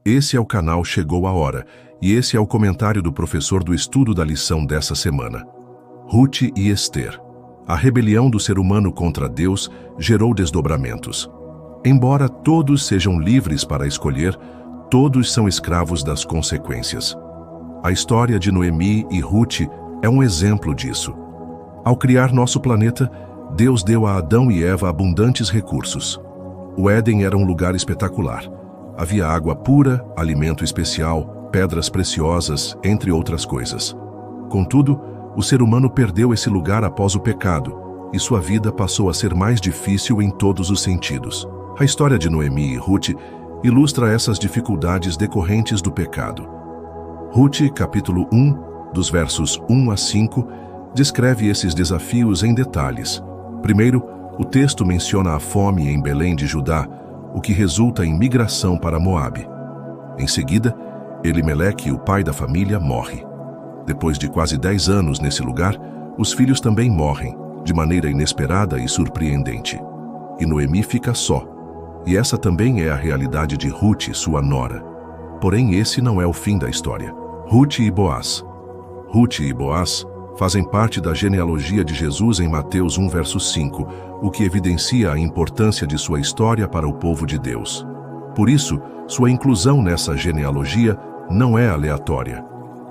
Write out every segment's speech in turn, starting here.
Esse é o canal Chegou a Hora, e esse é o comentário do professor do estudo da lição dessa semana. Ruth e Ester. A rebelião do ser humano contra Deus gerou desdobramentos. Embora todos sejam livres para escolher, todos são escravos das consequências. A história de Noemi e Ruth é um exemplo disso. Ao criar nosso planeta, Deus deu a Adão e Eva abundantes recursos. O Éden era um lugar espetacular. Havia água pura, alimento especial, pedras preciosas, entre outras coisas. Contudo, o ser humano perdeu esse lugar após o pecado, e sua vida passou a ser mais difícil em todos os sentidos. A história de Noemi e Ruth ilustra essas dificuldades decorrentes do pecado. Ruth, capítulo 1, dos versos 1 a 5, descreve esses desafios em detalhes. Primeiro, o texto menciona a fome em Belém de Judá, o que resulta em migração para Moabe. Em seguida, Elimeleque, o pai da família, morre. Depois de quase 10 anos nesse lugar, os filhos também morrem, de maneira inesperada e surpreendente. E Noemi fica só. E essa também é a realidade de Ruth, sua nora. Porém, esse não é o fim da história. Ruth e Boaz. Ruth e Boaz fazem parte da genealogia de Jesus em Mateus 1, verso 5, o que evidencia a importância de sua história para o povo de Deus. Por isso, sua inclusão nessa genealogia não é aleatória.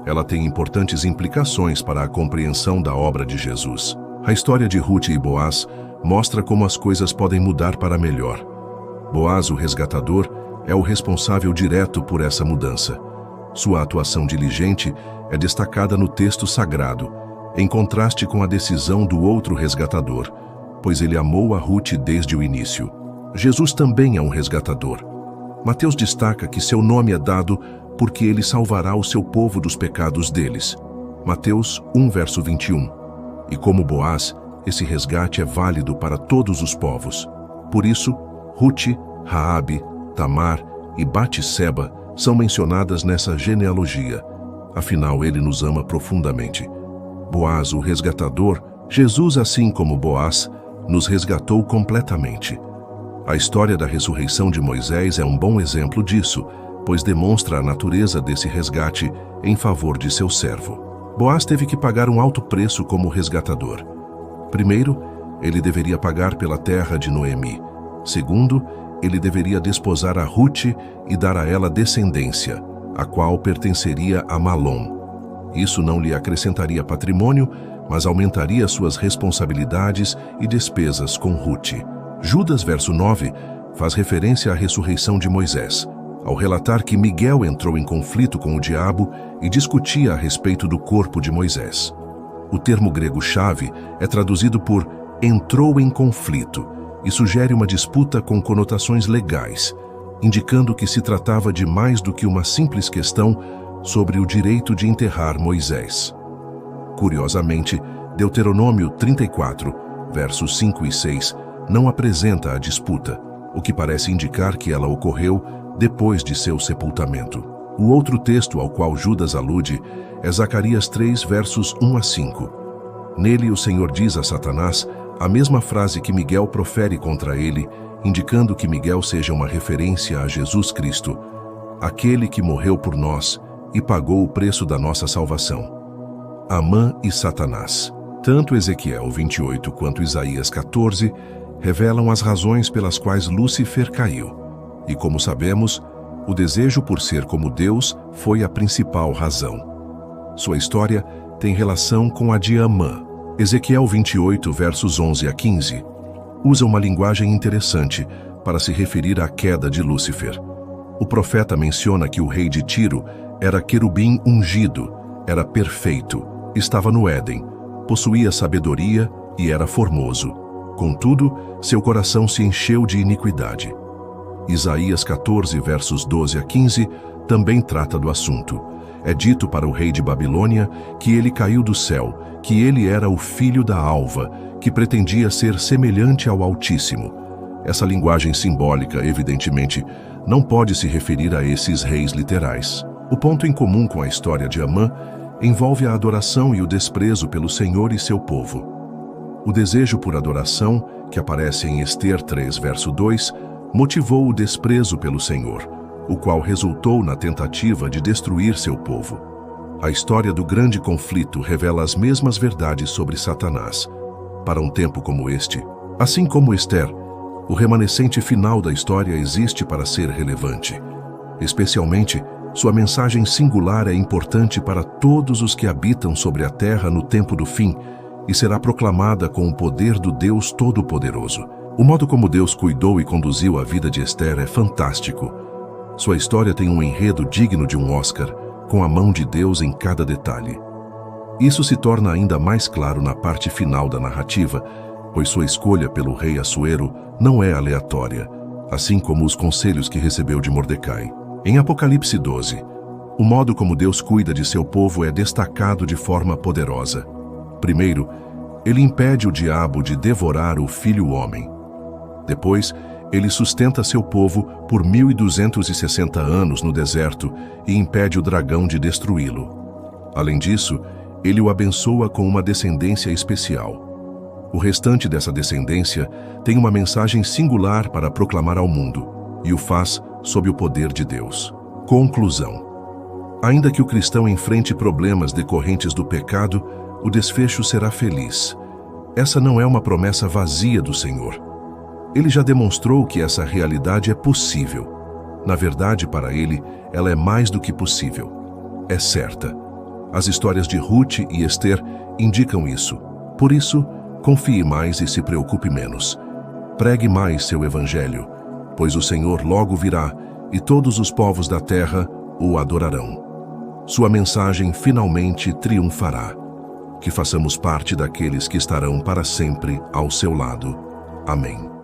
Ela tem importantes implicações para a compreensão da obra de Jesus. A história de Ruth e Boaz mostra como as coisas podem mudar para melhor. Boaz, o resgatador, é o responsável direto por essa mudança. Sua atuação diligente é destacada no texto sagrado, em contraste com a decisão do outro resgatador, pois ele amou a Ruth desde o início. Jesus também é um resgatador. Mateus destaca que seu nome é dado porque ele salvará o seu povo dos pecados deles. Mateus 1, verso 21. E como Boaz, esse resgate é válido para todos os povos. Por isso, Ruth, Raabe, Tamar e Batseba são mencionadas nessa genealogia. Afinal, ele nos ama profundamente. Boaz, o resgatador, Jesus, assim como Boaz, nos resgatou completamente. A história da ressurreição de Moisés é um bom exemplo disso, pois demonstra a natureza desse resgate em favor de seu servo. Boaz teve que pagar um alto preço como resgatador. Primeiro, ele deveria pagar pela terra de Noemi. Segundo, ele deveria desposar a Ruth e dar a ela descendência, a qual pertenceria a Malom. Isso não lhe acrescentaria patrimônio, mas aumentaria suas responsabilidades e despesas com Ruth. Judas, verso 9, faz referência à ressurreição de Moisés, ao relatar que Miguel entrou em conflito com o diabo e discutia a respeito do corpo de Moisés. O termo grego-chave é traduzido por entrou em conflito e sugere uma disputa com conotações legais, indicando que se tratava de mais do que uma simples questão sobre o direito de enterrar Moisés. Curiosamente, Deuteronômio 34, versos 5 e 6, não apresenta a disputa, o que parece indicar que ela ocorreu depois de seu sepultamento. O outro texto ao qual Judas alude é Zacarias 3, versos 1 a 5. Nele, o Senhor diz a Satanás a mesma frase que Miguel profere contra ele, indicando que Miguel seja uma referência a Jesus Cristo, aquele que morreu por nós e pagou o preço da nossa salvação. Amã e Satanás. Tanto Ezequiel 28 quanto Isaías 14 revelam as razões pelas quais Lúcifer caiu. E como sabemos, o desejo por ser como Deus foi a principal razão. Sua história tem relação com a de Amã. Ezequiel 28, versos 11 a 15, usa uma linguagem interessante para se referir à queda de Lúcifer. O profeta menciona que o rei de Tiro era querubim ungido, era perfeito, estava no Éden, possuía sabedoria e era formoso. Contudo, seu coração se encheu de iniquidade. Isaías 14, versos 12 a 15, também trata do assunto. É dito para o rei de Babilônia que ele caiu do céu, que ele era o filho da alva, que pretendia ser semelhante ao Altíssimo. Essa linguagem simbólica, evidentemente, não pode se referir a esses reis literais. O ponto em comum com a história de Amã envolve a adoração e o desprezo pelo Senhor e seu povo. O desejo por adoração, que aparece em Ester 3, verso 2, motivou o desprezo pelo Senhor, o qual resultou na tentativa de destruir seu povo. A história do grande conflito revela as mesmas verdades sobre Satanás. Para um tempo como este, assim como Esther, o remanescente final da história existe para ser relevante. Especialmente, sua mensagem singular é importante para todos os que habitam sobre a terra no tempo do fim e será proclamada com o poder do Deus Todo-Poderoso. O modo como Deus cuidou e conduziu a vida de Esther é fantástico. Sua história tem um enredo digno de um Oscar, com a mão de Deus em cada detalhe. Isso se torna ainda mais claro na parte final da narrativa, pois sua escolha pelo rei Assuero não é aleatória, assim como os conselhos que recebeu de Mordecai. Em Apocalipse 12, o modo como Deus cuida de seu povo é destacado de forma poderosa. Primeiro, ele impede o diabo de devorar o filho-homem. Depois, ele sustenta seu povo por 1260 anos no deserto e impede o dragão de destruí-lo. Além disso, ele o abençoa com uma descendência especial. O restante dessa descendência tem uma mensagem singular para proclamar ao mundo, e o faz sob o poder de Deus. Conclusão. Ainda que o cristão enfrente problemas decorrentes do pecado, o desfecho será feliz. Essa não é uma promessa vazia do Senhor. Ele já demonstrou que essa realidade é possível. Na verdade, para ele, ela é mais do que possível. É certa. As histórias de Ruth e Esther indicam isso. Por isso, confie mais e se preocupe menos. Pregue mais seu evangelho, pois o Senhor logo virá e todos os povos da terra o adorarão. Sua mensagem finalmente triunfará. Que façamos parte daqueles que estarão para sempre ao seu lado. Amém.